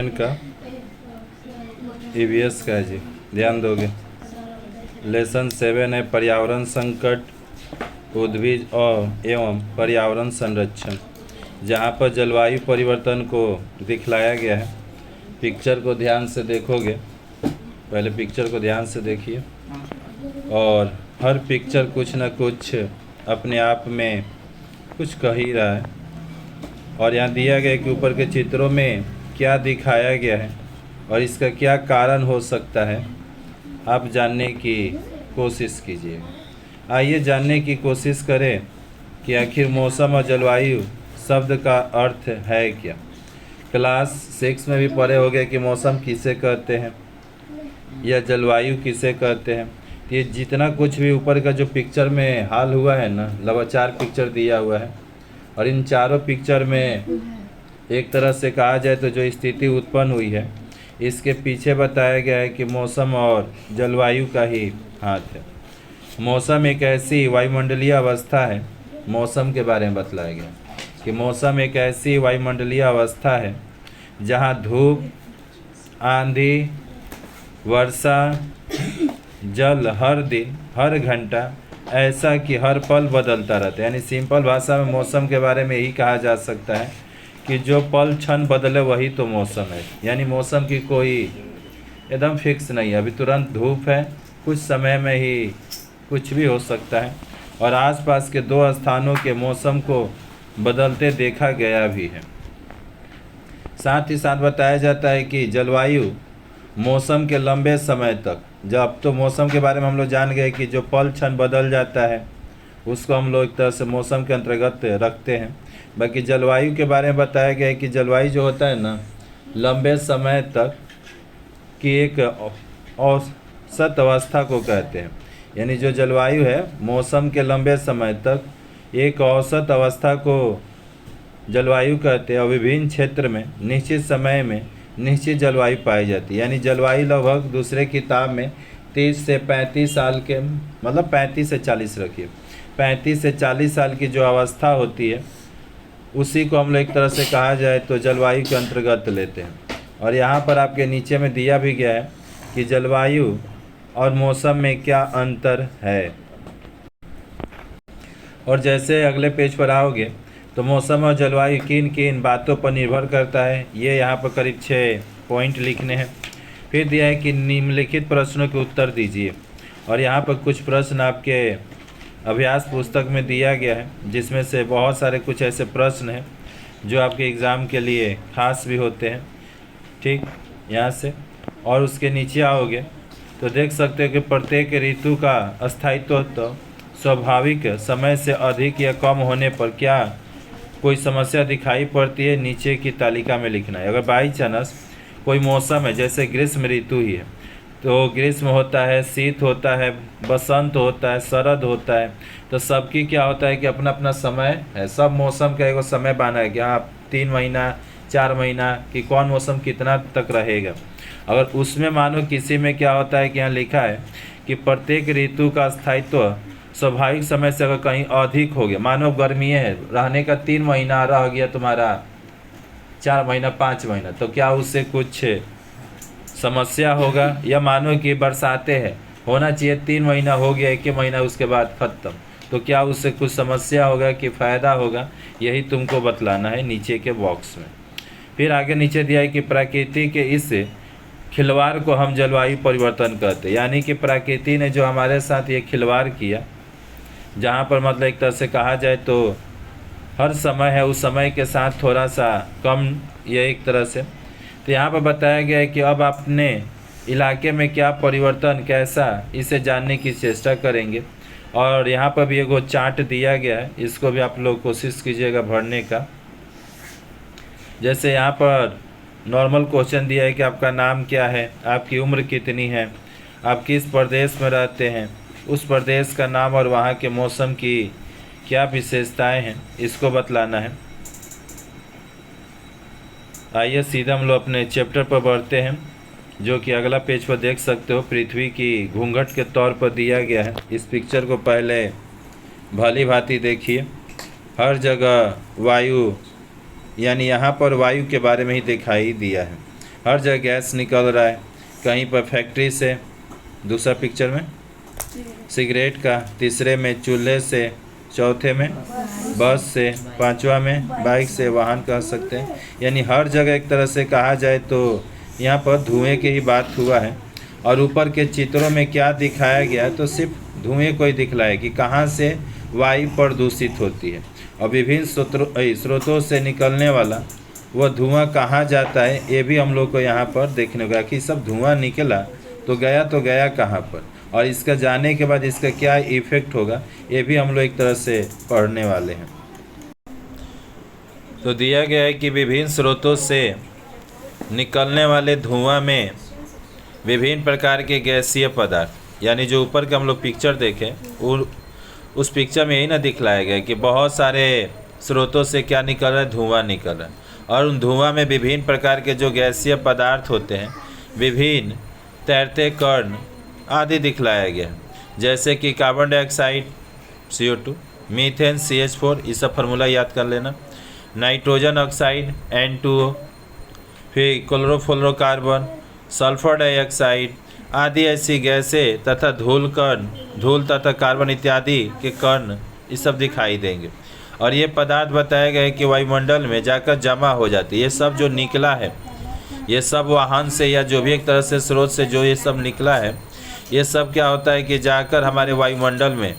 का ईवीएस का है जी, ध्यान दोगे। लेसन 7 है पर्यावरण संकट, उद्भिज और एवं पर्यावरण संरक्षण, जहाँ पर जलवायु परिवर्तन को दिखलाया गया है। पिक्चर को ध्यान से देखोगे, पहले पिक्चर को ध्यान से देखिए, और हर पिक्चर कुछ न कुछ अपने आप में कुछ कह ही रहा है। और यहाँ दिया गया कि ऊपर के चित्रों में क्या दिखाया गया है और इसका क्या कारण हो सकता है, आप जानने की कोशिश कीजिए। आइए जानने की कोशिश करें कि आखिर मौसम और जलवायु शब्द का अर्थ है क्या। क्लास 6 में भी पढ़े होंगे कि मौसम किसे कहते हैं या जलवायु किसे कहते हैं। ये जितना कुछ भी ऊपर का जो पिक्चर में हाल हुआ है ना, लगभग 4 पिक्चर दिया हुआ है, और इन चारों पिक्चर में एक तरह से कहा जाए तो जो स्थिति उत्पन्न हुई है, इसके पीछे बताया गया है कि मौसम और जलवायु का ही हाथ है। मौसम एक ऐसी वायुमंडलीय अवस्था है, मौसम के बारे में बतलाया गया कि मौसम एक ऐसी वायुमंडलीय अवस्था है जहाँ धूप, आंधी, वर्षा, जल हर दिन हर घंटा ऐसा कि हर पल बदलता रहता है। यानी सिंपल भाषा में मौसम के बारे में यही कहा जा सकता है कि जो पल क्षण बदले वही तो मौसम है। यानी मौसम की कोई एकदम फिक्स नहीं है, अभी तुरंत धूप है, कुछ समय में ही कुछ भी हो सकता है। और आसपास के 2 स्थानों के मौसम को बदलते देखा गया भी है। साथ ही साथ बताया जाता है कि जलवायु मौसम के लंबे समय तक, जब तो मौसम के बारे में हम लोग जान गए कि जो पल क्षण बदल जाता है उसको हम लोग एक तरह से मौसम के अंतर्गत रखते हैं। बाकी जलवायु के बारे में बताया गया है कि जलवायु जो होता है ना, लंबे समय तक की एक औसत अवस्था को कहते हैं। यानी जो जलवायु है, मौसम के लंबे समय तक एक औसत अवस्था को जलवायु कहते हैं। और विभिन्न क्षेत्र में निश्चित समय में निश्चित जलवायु पाई जाती है। यानी जलवायु लगभग दूसरे किताब में 30 से 35 साल के, मतलब 35 से 40 रखिए, 35 से 40 साल की जो अवस्था होती है उसी को हम लोग एक तरह से कहा जाए तो जलवायु के अंतर्गत लेते हैं। और यहाँ पर आपके नीचे में दिया भी गया है कि जलवायु और मौसम में क्या अंतर है। और जैसे अगले पेज पर आओगे तो मौसम और जलवायु किन किन बातों पर निर्भर करता है, ये यहाँ पर करीब 6 पॉइंट लिखने हैं। फिर दिया है कि निम्नलिखित प्रश्नों के उत्तर दीजिए। और यहाँ पर कुछ प्रश्न आपके अभ्यास पुस्तक में दिया गया है, जिसमें से बहुत सारे कुछ ऐसे प्रश्न हैं जो आपके एग्ज़ाम के लिए खास भी होते हैं। ठीक, यहाँ से और उसके नीचे आओगे तो देख सकते हो कि प्रत्येक ऋतु का अस्थायित्व तो स्वाभाविक समय से अधिक या कम होने पर क्या कोई समस्या दिखाई पड़ती है, नीचे की तालिका में लिखना है। अगर बाई चांस कोई मौसम है, जैसे ग्रीष्म ऋतु ही है, तो ग्रीष्म होता है, शीत होता है, बसंत होता है, शरद होता है, तो सबकी क्या होता है कि अपना अपना समय है। सब मौसम का एक समय बाना है कि हाँ 3 महीना 4 महीना कि कौन मौसम कितना तक रहेगा। अगर उसमें मानो किसी में क्या होता है कि यहाँ लिखा है कि प्रत्येक ऋतु का स्थायित्व स्वाभाविक समय से अगर कहीं अधिक हो गया, मानो गर्मी है, रहने का 3 महीना रह गया तुम्हारा 4 महीना 5 महीना, तो क्या उससे कुछ समस्या होगा। या मानो कि बरसाते हैं, होना चाहिए 3 महीना, हो गया 1 महीना उसके बाद ख़त्म, तो क्या उससे कुछ समस्या होगा कि फ़ायदा होगा, यही तुमको बतलाना है नीचे के बॉक्स में। फिर आगे नीचे दिया है कि प्रकृति के इस खिलवाड़ को हम जलवायु परिवर्तन कहते हैं। यानी कि प्रकृति ने जो हमारे साथ ये खिलवाड़ किया, जहाँ पर मतलब एक तरह से कहा जाए तो हर समय है उस समय के साथ थोड़ा सा कम, ये एक तरह से। तो यहाँ पर बताया गया है कि अब अपने इलाके में क्या परिवर्तन कैसा, इसे जानने की चेष्टा करेंगे। और यहाँ पर भी एगो चार्ट दिया गया है, इसको भी आप लोग कोशिश कीजिएगा भरने का। जैसे यहाँ पर नॉर्मल क्वेश्चन दिया है कि आपका नाम क्या है, आपकी उम्र कितनी है, आप किस प्रदेश में रहते हैं, उस प्रदेश का नाम और वहाँ के मौसम की क्या विशेषताएं हैं, इसको बतलाना है। आइए सीधा हम लोग अपने चैप्टर पर बढ़ते हैं, जो कि अगला पेज पर देख सकते हो, पृथ्वी की घूंघट के तौर पर दिया गया है। इस पिक्चर को पहले भली भांति देखिए। हर जगह वायु, यानी यहाँ पर वायु के बारे में ही दिखाई दिया है। हर जगह गैस निकल रहा है, कहीं पर फैक्ट्री से, दूसरा पिक्चर में सिगरेट का, तीसरे में चूल्हे से, चौथे में बस से, पांचवा में बाइक से, वाहन कह सकते हैं। यानी हर जगह एक तरह से कहा जाए तो यहाँ पर धुएं की ही बात हुआ है। और ऊपर के चित्रों में क्या दिखाया गया है, तो सिर्फ धुएं को ही दिखलाया कि कहाँ से वायु प्रदूषित होती है और विभिन्न स्रोतों से निकलने वाला वह धुआं कहाँ जाता है, ये भी हम लोग को यहाँ पर देखने को कि सब धुआं निकला तो गया कहाँ पर, और इसका जाने के बाद इसका क्या इफेक्ट होगा, ये भी हम लोग एक तरह से पढ़ने वाले हैं। तो दिया गया है कि विभिन्न स्रोतों से निकलने वाले धुआं में विभिन्न प्रकार के गैसीय पदार्थ, यानी जो ऊपर के हम लोग पिक्चर देखें उस पिक्चर में यही ना दिखलाया गया कि बहुत सारे स्रोतों से क्या निकल रहा है, धुआं निकल रहा है। और उन धुआं में विभिन्न प्रकार के जो गैसीय पदार्थ होते हैं, विभिन्न तैरते कण आदि दिखलाया गया, जैसे कि carbon dioxide CO2, methane CH4, इसका फार्मूला याद कर लेना, नाइट्रोजन ऑक्साइड N2O, फिर क्लोरोफ्लोरोकार्बन, सल्फर डाइऑक्साइड आदि ऐसी गैसें तथा धूल तथा कार्बन इत्यादि के कण ये सब दिखाई देंगे। और ये पदार्थ बताया गया है कि वायुमंडल में जाकर जमा हो जाती है। ये सब जो निकला है, ये सब वाहन से या जो भी एक तरह से स्रोत से जो ये सब निकला है, ये सब क्या होता है कि जाकर हमारे वायुमंडल में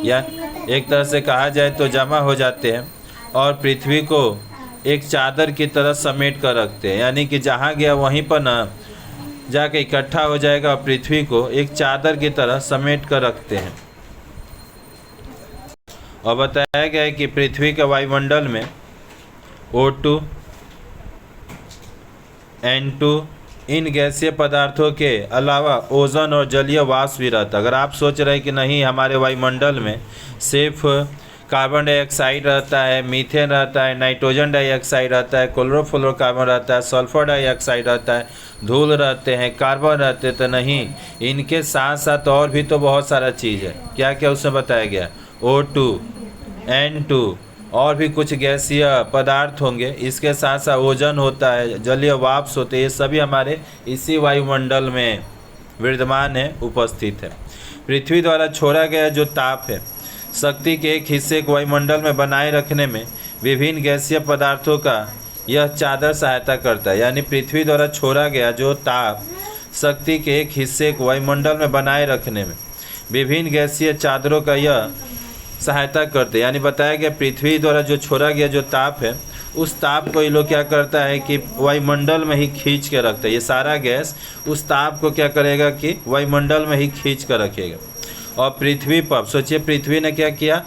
या एक तरह से कहा जाए तो जमा हो जाते हैं और पृथ्वी को एक चादर की तरह समेट कर रखते हैं। यानी कि जहाँ गया वहीं पर ना जाके इकट्ठा हो जाएगा और पृथ्वी को एक चादर की तरह समेट कर रखते हैं। और बताया गया है कि पृथ्वी के वायुमंडल में O2, N2 इन गैसीय पदार्थों के अलावा ओजोन और जलीय वाष्प भी रहता है। अगर आप सोच रहे हैं कि नहीं हमारे वायुमंडल में सिर्फ कार्बन डाइऑक्साइड रहता है, मीथेन रहता है, नाइट्रोजन डाइऑक्साइड रहता है, क्लोरोफ्लोरोकार्बन रहता है, सल्फर डाइऑक्साइड रहता है, धूल रहते हैं, कार्बन रहते हैं, तो नहीं, इनके साथ साथ और भी तो बहुत सारा चीज़ है। क्या क्या उसमें बताया गया, O2, N2 और भी कुछ गैसीय पदार्थ होंगे। इसके साथ साथ ओजोन होता है, जलीय वाष्प होते हैं, ये सभी हमारे इसी वायुमंडल में विद्यमान है, उपस्थित है। पृथ्वी द्वारा छोड़ा गया जो ताप है, शक्ति के एक हिस्से को वायुमंडल में बनाए रखने में विभिन्न गैसीय पदार्थों का यह चादर सहायता करता है। यानी पृथ्वी द्वारा छोड़ा गया जो ताप शक्ति के एक हिस्से को वायुमंडल में बनाए रखने में विभिन्न गैसीय चादरों का यह सहायता करते हैं। यानी बताया गया पृथ्वी द्वारा जो छोड़ा गया जो ताप है, उस ताप को ये लोग क्या करता है कि वायुमंडल में ही खींच के रखता है। ये सारा गैस उस ताप को क्या करेगा कि वायुमंडल में ही खींच कर रखेगा। और पृथ्वी पर सोचिए, पृथ्वी ने क्या किया,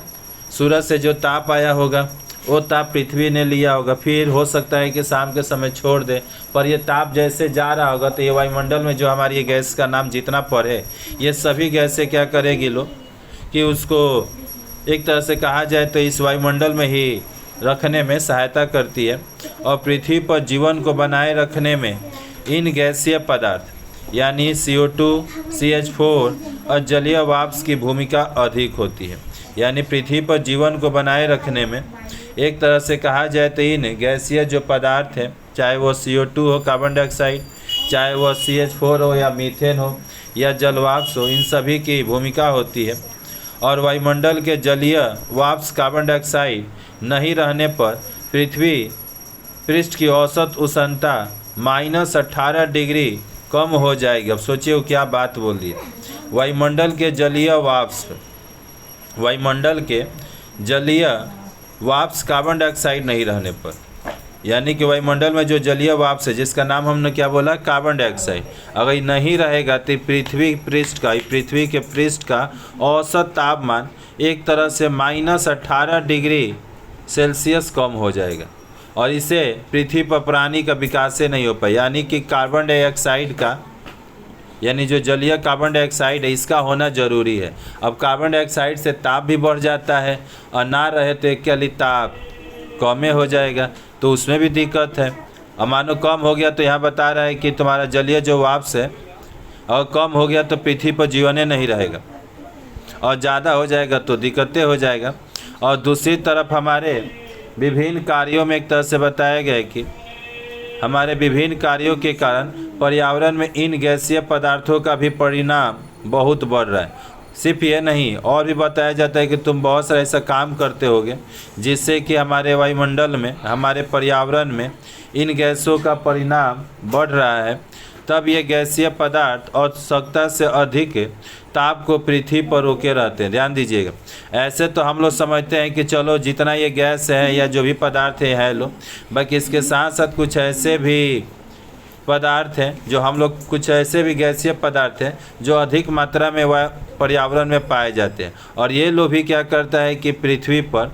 सूरज से जो ताप आया होगा वो ताप पृथ्वी ने लिया होगा, फिर हो सकता है कि शाम के समय छोड़ दे, पर ये ताप जैसे जा रहा होगा तो ये वायुमंडल में जो हमारी ये गैस का नाम जितना पड़े, ये सभी गैसें क्या करेगी लोग कि उसको एक तरह से कहा जाए तो इस वायुमंडल में ही रखने में सहायता करती है। और पृथ्वी पर जीवन को बनाए रखने में इन गैसीय पदार्थ यानी CO2, CH4 और जलीय वाष्प की भूमिका अधिक होती है। यानी पृथ्वी पर जीवन को बनाए रखने में एक तरह से कहा जाए तो इन गैसीय जो पदार्थ हैं, चाहे वो CO2 हो, कार्बन डाइऑक्साइड, चाहे वो CH4 हो या मीथेन हो या जलवाष्प हो, इन सभी की भूमिका होती है। और वायुमंडल के जलीय वाष्प कार्बन डाइऑक्साइड नहीं रहने पर पृथ्वी पृष्ठ की औसत उष्णता -18 डिग्री कम हो जाएगी। अब सोचिए वो क्या बात बोल दी, वायुमंडल के जलीय वाष्प कार्बन डाइऑक्साइड नहीं रहने पर, यानी कि वायुमंडल में जो जलीय वाष्प है जिसका नाम हमने क्या बोला, कार्बन डाइऑक्साइड, अगर नहीं रहेगा तो पृथ्वी के पृष्ठ का औसत तापमान एक तरह से -18 डिग्री सेल्सियस कम हो जाएगा और इसे पृथ्वी पर प्राणी का विकास से नहीं हो पाए। यानी कि कार्बन डाइऑक्साइड का, यानी जो जलीय कार्बन डाइऑक्साइड है, इसका होना ज़रूरी है। अब कार्बन डाइऑक्साइड से ताप भी बढ़ जाता है और ना रहे तो एक लिए ताप कम हो जाएगा, तो उसमें भी दिक्कत है। अब मानो कम हो गया तो यहाँ बता रहा है कि तुम्हारा जलीय जो वाष्प है और कम हो गया तो पृथ्वी पर जीवन नहीं रहेगा, और ज़्यादा हो जाएगा तो दिक्कतें हो जाएगा। और दूसरी तरफ हमारे विभिन्न कार्यों में एक तरह से बताया गया है कि हमारे विभिन्न कार्यों के कारण पर्यावरण में इन गैसीय पदार्थों का भी परिणाम बहुत बढ़ रहा है। सिर्फ ये नहीं, और भी बताया जाता है कि तुम बहुत सारा ऐसा काम करते होगे जिससे कि हमारे वायुमंडल में, हमारे पर्यावरण में इन गैसों का परिणाम बढ़ रहा है। तब ये गैसीय पदार्थ आवश्यकता से अधिक ताप को पृथ्वी पर रोके रहते हैं। ध्यान दीजिएगा, ऐसे तो हम लोग समझते हैं कि चलो जितना ये गैस है या जो भी पदार्थ है लो, बाकी इसके साथ साथ कुछ ऐसे भी पदार्थ हैं जो हम लोग, कुछ ऐसे भी गैसीय पदार्थ हैं जो अधिक मात्रा में वह पर्यावरण में पाए जाते हैं। और ये लोग भी क्या करता है कि पृथ्वी पर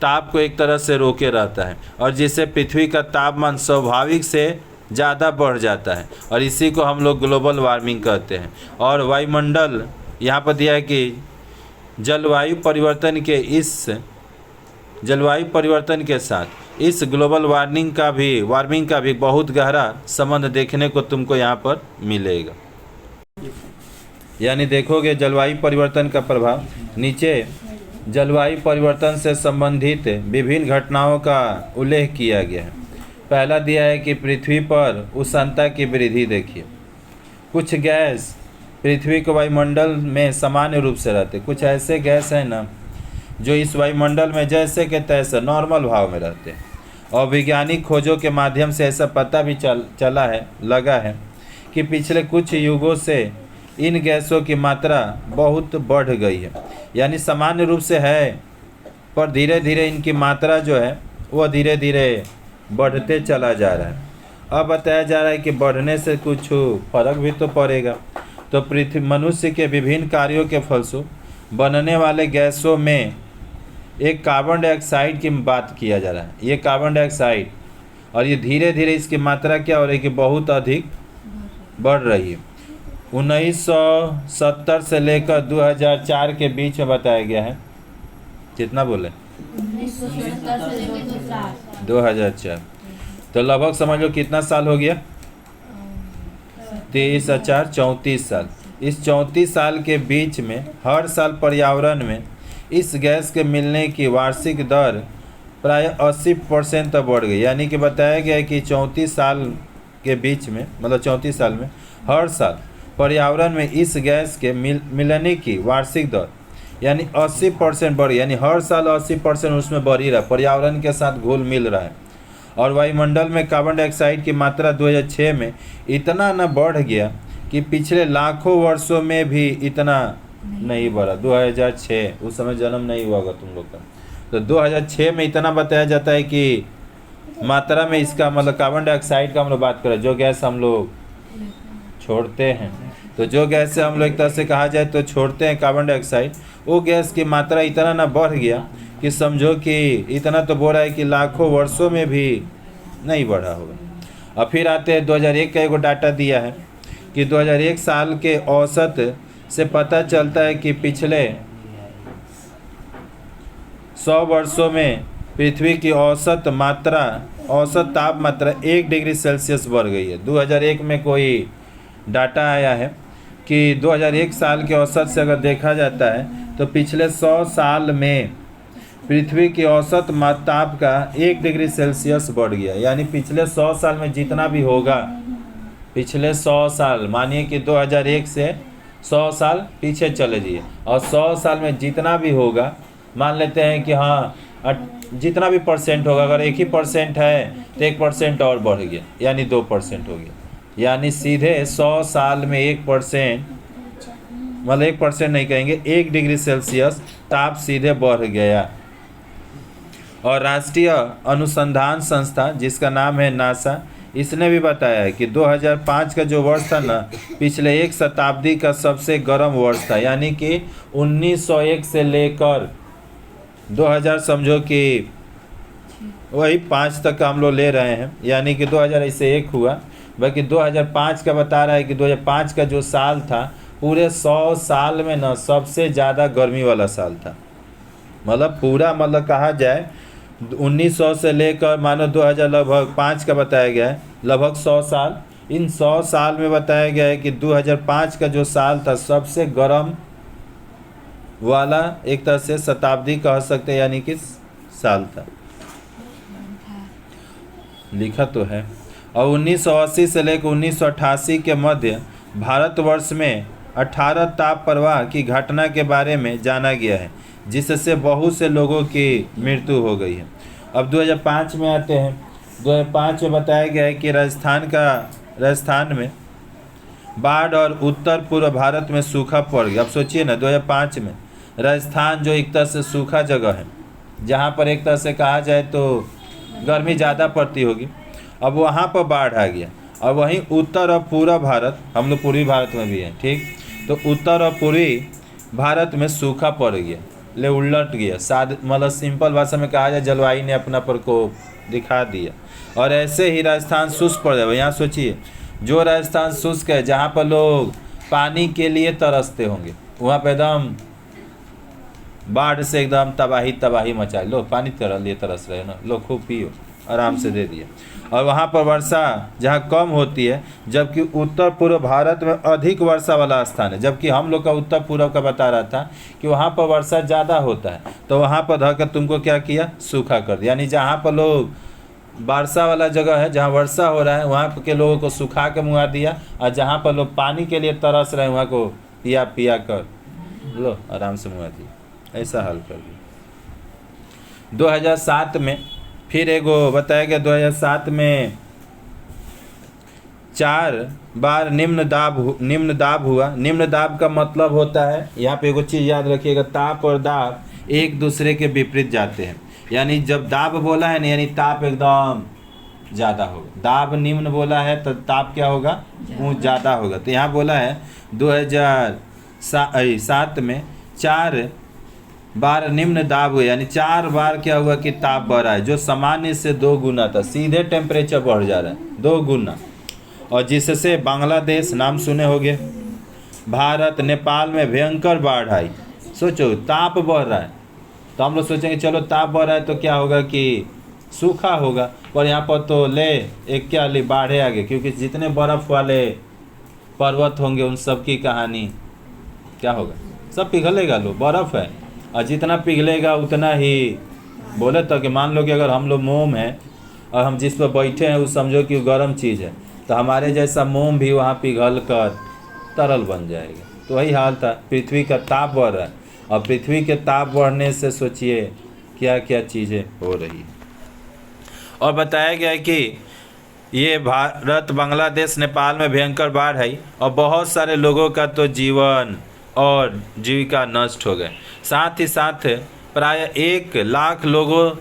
ताप को एक तरह से रोके रहता है, और जिससे पृथ्वी का तापमान स्वाभाविक से ज़्यादा बढ़ जाता है, और इसी को हम लोग ग्लोबल वार्मिंग कहते हैं। और वायुमंडल यहाँ पर दिया है कि जलवायु परिवर्तन के साथ इस ग्लोबल वार्मिंग का भी बहुत गहरा संबंध देखने को तुमको यहाँ पर मिलेगा। यानी देखोगे जलवायु परिवर्तन का प्रभाव। नीचे जलवायु परिवर्तन से संबंधित विभिन्न घटनाओं का उल्लेख किया गया है। पहला दिया है कि पृथ्वी पर उष्णता की वृद्धि। देखिए, कुछ गैस पृथ्वी के वायुमंडल में सामान्य रूप से रहते, कुछ ऐसे गैस हैं ना जो इस वायुमंडल में जैसे के तैसे नॉर्मल भाव में रहते हैं। और वैज्ञानिक खोजों के माध्यम से ऐसा पता भी लगा है कि पिछले कुछ युगों से इन गैसों की मात्रा बहुत बढ़ गई है। यानी सामान्य रूप से है, पर धीरे धीरे इनकी मात्रा जो है वह धीरे धीरे बढ़ते चला जा रहा है। अब बताया जा रहा है कि बढ़ने से कुछ फर्क भी तो पड़ेगा। तो पृथ्वी मनुष्य के विभिन्न कार्यों के फलस्वरूप बनने वाले गैसों में एक कार्बन डाइऑक्साइड की बात किया जा रहा है। ये कार्बन डाइऑक्साइड, और ये धीरे धीरे इसकी मात्रा क्या हो रही है कि बहुत अधिक बढ़ रही है। 1970 से लेकर 2004 के बीच में बताया गया है। कितना बोले? 2004। तो लगभग समझ लो कितना साल हो गया? 33 साल। इस 34 साल के बीच में हर साल पर्यावरण में इस गैस के मिलने की वार्षिक दर प्राय 80% तक बढ़ गई। यानी कि बताया गया है कि 34 साल के बीच में, मतलब 34 साल में हर साल पर्यावरण में इस गैस के मिलने की वार्षिक दर यानी 80% बढ़ गई। यानी हर साल 80% उसमें बढ़ ही रहा है, पर्यावरण के साथ घुल मिल रहा है। और वायुमंडल में कार्बन डाइऑक्साइड की मात्रा 2006 में इतना न बढ़ गया कि पिछले लाखों वर्षों में भी इतना नहीं बढ़ा। 2006, उस समय जन्म नहीं हुआ होगा तुम लोग का। तो 2006 में इतना बताया जाता है कि मात्रा में इसका, मतलब कार्बन डाइऑक्साइड का हम लोग बात करें, जो गैस हम लोग छोड़ते हैं, तो जो गैस से हम लोग एक तरह से कहा जाए तो छोड़ते हैं कार्बन डाइऑक्साइड, वो गैस की मात्रा इतना ना बढ़ गया कि समझो कि इतना तो बोल रहा है कि लाखों वर्षों में भी नहीं बढ़ा होगा। अब फिर आते हैं 2001 का एक डाटा दिया है कि 2001 साल के औसत से पता चलता है कि पिछले 100 वर्षों में पृथ्वी की औसत तापमात्रा 1 डिग्री सेल्सियस बढ़ गई है। 2001 में कोई डाटा आया है कि 2001 साल के औसत से अगर देखा जाता है तो पिछले 100 साल में पृथ्वी की औसत ताप का 1 डिग्री सेल्सियस बढ़ गया। यानी पिछले 100 साल में जितना भी होगा, पिछले 100 साल, मानिए कि 2001 से 100 साल पीछे चले जाइए, और 100 साल में जितना भी होगा, मान लेते हैं कि हाँ जितना भी परसेंट होगा, अगर 1% है तो 1% और बढ़ गया, यानी 2% हो गया। यानी सीधे 100 साल में 1%, मतलब 1% नहीं कहेंगे, 1 डिग्री सेल्सियस ताप सीधे बढ़ गया। और राष्ट्रीय अनुसंधान संस्था जिसका नाम है नासा, इसने भी बताया है कि 2005 का जो वर्ष था ना, पिछले एक शताब्दी का सबसे गर्म वर्ष था। यानी कि 1901 से लेकर 2000, समझो कि वही 5 तक का हम लोग ले रहे हैं, यानी कि 2000 से 1 हुआ, बाकी 2005 का बता रहा है कि 2005 का जो साल था पूरे 100 साल में ना सबसे ज़्यादा गर्मी वाला साल था। मतलब पूरा, मतलब कहा जाए 1900 से लेकर मानो 2000 लगभग 5 का बताया गया है, लगभग 100 साल। इन 100 साल में बताया गया है कि 2005 का जो साल था सबसे गर्म वाला एक तरह से शताब्दी कह सकते हैं, यानी कि साल था। लिखा तो है। और 1980 से लेकर 1988 के मध्य भारतवर्ष में 18 ताप प्रवाह की घटना के बारे में जाना गया है, जिससे बहुत से लोगों की मृत्यु हो गई है। अब 2005 में आते हैं। 2005 में बताया गया है कि राजस्थान में बाढ़ और उत्तर पूर्व भारत में सूखा पड़ गया। अब सोचिए ना, 2005 में राजस्थान जो एक तरह से सूखा जगह है, जहाँ पर एक तरह से कहा जाए तो गर्मी ज़्यादा पड़ती होगी, अब वहाँ पर बाढ़ आ गया। और वहीं उत्तर और पूर्व भारत, हम लोग पूर्वी भारत में भी हैं, ठीक, तो उत्तर और पूर्वी भारत में सूखा पड़ गया, ले उलट गया। मतलब सिंपल भाषा में कहा जाए, जलवायु ने अपना प्रकोप दिखा दिया। और ऐसे ही राजस्थान शुष्क पड़ जाए। यहाँ सोचिए, जो राजस्थान शुष्क है, जहाँ पर लोग पानी के लिए तरसते होंगे, वहाँ पर एकदम बाढ़ से एकदम तबाही मचाए। लो पानी लिए तरस रहे हो ना, लो खूब पियो, आराम से दे दिए। और वहाँ पर वर्षा जहाँ कम होती है, जबकि उत्तर पूर्व भारत में अधिक वर्षा वाला स्थान है। जबकि हम लोग का उत्तर पूर्व का बता रहा था कि वहाँ पर वर्षा ज़्यादा होता है, तो वहाँ पर धरकर तुमको क्या किया, सूखा कर दिया। यानी जहाँ पर लोग वर्षा वाला जगह है, जहाँ वर्षा हो रहा है, वहाँ के लोगों को सुखा के मुआ दिया। और जहाँ पर लोग पानी के लिए तरस रहे हैं, वहाँ को पिया कर लो आराम से मुआ दिया। ऐसा हाल कर दिया। 2007 में फिर एगो बताया गया, 2007 में 4 बार निम्न दाब हुआ। निम्न दाब का मतलब होता है, यहाँ पे एगो चीज़ याद रखिएगा, ताप और दाब एक दूसरे के विपरीत जाते हैं। यानी जब दाब बोला है ना, यानी ताप एकदम ज़्यादा होगा। दाब निम्न बोला है तो ताप क्या होगा, ज़्यादा होगा। तो यहाँ बोला है 2007 में 4 बार निम्न दाब हुआ, यानी 4 बार क्या हुआ कि ताप बढ़ा है, जो सामान्य से 2 गुना था। सीधे टेम्परेचर बढ़ जा रहा है 2 गुना। और जिससे बांग्लादेश, नाम सुने होंगे, भारत, नेपाल में भयंकर बाढ़ आई। सोचो ताप बढ़ रहा है, तो हम लोग सोचेंगे चलो ताप बढ़ रहा है तो क्या होगा कि सूखा होगा, पर यहाँ पर तो ले बाढ़े आ गए। क्योंकि जितने बर्फ़ वाले पर्वत होंगे उन सब की कहानी क्या होगा, सब पिघलेगा। लो बर्फ़ है, और जितना पिघलेगा उतना ही, बोले तो कि मान लो कि अगर हम लोग मोम हैं और हम जिस पर बैठे हैं वो समझो कि वो गर्म चीज़ है, तो हमारे जैसा मोम भी वहाँ पिघल कर तरल बन जाएगा। तो वही हाल था, पृथ्वी का ताप बढ़ रहा है, और पृथ्वी के ताप बढ़ने से सोचिए क्या क्या चीज़ें हो रही है। और बताया गया है कि ये भारत, बांग्लादेश, नेपाल में भयंकर बाढ़ आई और बहुत सारे लोगों का तो जीवन और जीविका नष्ट हो गए। साथ ही साथ प्राय 1 लाख लोगों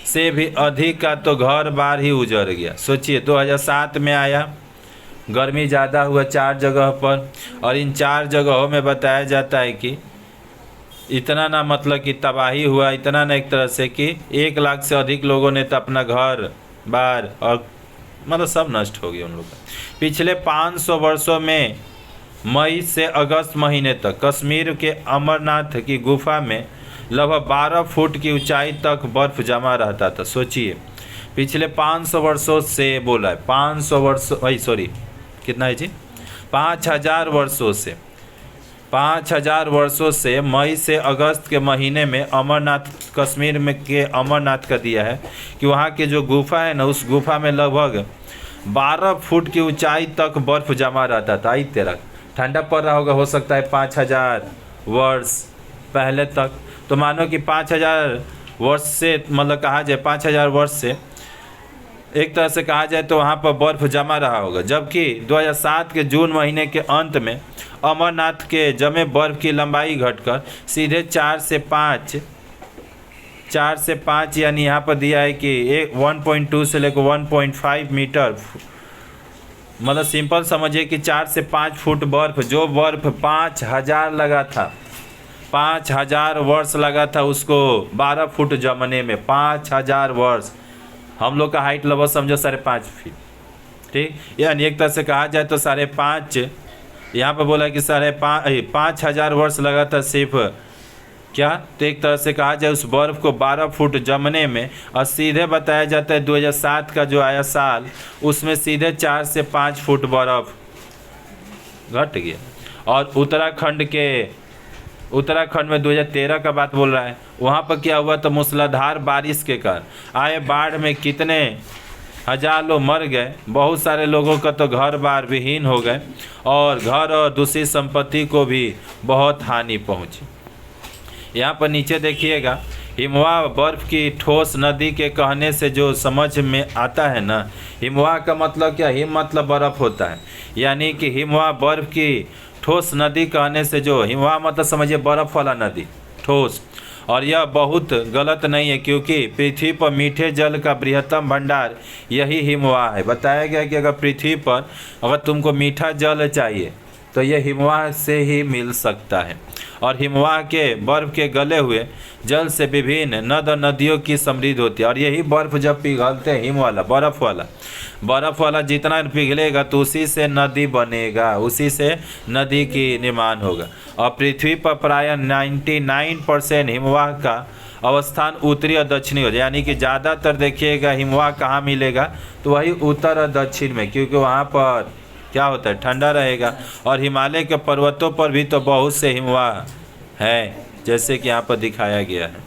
से भी अधिक का तो घर बार ही उजड़ गया। सोचिए 2007 में आया, गर्मी ज़्यादा हुआ 4 जगह पर, और इन 4 जगहों में बताया जाता है कि इतना ना, मतलब कि तबाही हुआ, इतना ना एक तरह से कि 1 लाख से अधिक लोगों ने तो अपना घर बार और मतलब सब नष्ट हो गया उन लोगों का। पिछले 500 वर्षों में मई से अगस्त महीने तक कश्मीर के अमरनाथ की गुफा में लगभग 12 फुट की ऊंचाई तक बर्फ जमा रहता था। सोचिए पिछले 500 वर्षों से बोला है, 500 वर्षों, सॉरी कितना है जी, 5000 वर्षों से मई से अगस्त के महीने में अमरनाथ, कश्मीर में के अमरनाथ का दिया है कि वहाँ के जो गुफा है ना, उस गुफा में लगभग 12 फुट की ऊंचाई तक बर्फ जमा रहता था। आई तेरा ठंडा पड़ रहा होगा, हो सकता है 5000 वर्ष पहले तक। तो मानो कि 5000 वर्ष से, मतलब कहा जाए 5000 वर्ष से एक तरह से कहा जाए तो वहाँ पर बर्फ जमा रहा होगा। जबकि 2007 के जून महीने के अंत में अमरनाथ के जमे बर्फ की लंबाई घटकर सीधे 4 से 5 यानी यहाँ पर दिया है कि 1.2 से लेकर 1.5 मीटर, मतलब सिंपल समझिए कि 4 से 5 फुट बर्फ, जो बर्फ 5000 लगा था, 5000 वर्ष लगा था उसको 12 फुट जमने में। 5000 वर्ष, हम लोग का हाइट लगभग समझो 5.5 फीट, ठीक, यानी एक तरह से कहा जाए तो 5.5, यहाँ पर बोला कि 5000 वर्ष लगा था सिर्फ क्या, तो एक तरह से कहा जाए उस बर्फ़ को 12 फुट जमने में। और सीधे बताया जाता है 2007 का जो आया साल, उसमें सीधे 4 से 5 फुट बर्फ़ घट गया। और उत्तराखंड में 2013 का बात बोल रहा है, वहाँ पर क्या हुआ, तो मूसलाधार बारिश के कारण आए बाढ़ में कितने हजार लोग मर गए, बहुत सारे लोगों का तो घर बार विहीन हो गए और घर और दूसरी संपत्ति को भी बहुत हानि पहुंची। यहाँ पर नीचे देखिएगा, हिमवाह बर्फ की ठोस नदी के कहने से जो समझ में आता है ना, हिमवाह का मतलब क्या, हिम मतलब बर्फ होता है, यानी कि हिमवाह बर्फ की ठोस नदी कहने से जो हिमवाह मतलब समझिए बर्फ वाला नदी ठोस। और यह बहुत गलत नहीं है, क्योंकि पृथ्वी पर मीठे जल का बृहत्तम भंडार यही हिमवाह है। बताया गया कि अगर पृथ्वी पर अगर तुमको मीठा जल चाहिए तो यह हिमवाह से ही मिल सकता है। और हिमवाह के बर्फ के गले हुए जल से विभिन्न नद और नदियों की समृद्धि होती है। और यही बर्फ जब पिघलते हैं, हिम वाला बर्फ वाला जितना पिघलेगा तो उसी से नदी बनेगा, उसी से नदी की निर्माण होगा। और पृथ्वी पर प्रायः 99% हिमवाह का अवस्थान उत्तरी और दक्षिणी हो जाए, यानी कि ज़्यादातर देखिएगा हिमवाह कहाँ मिलेगा, तो वही उत्तर और दक्षिण में, क्योंकि वहाँ पर क्या होता है, ठंडा रहेगा। और हिमालय के पर्वतों पर भी तो बहुत से हिमवाह हैं, जैसे कि यहाँ पर दिखाया गया है।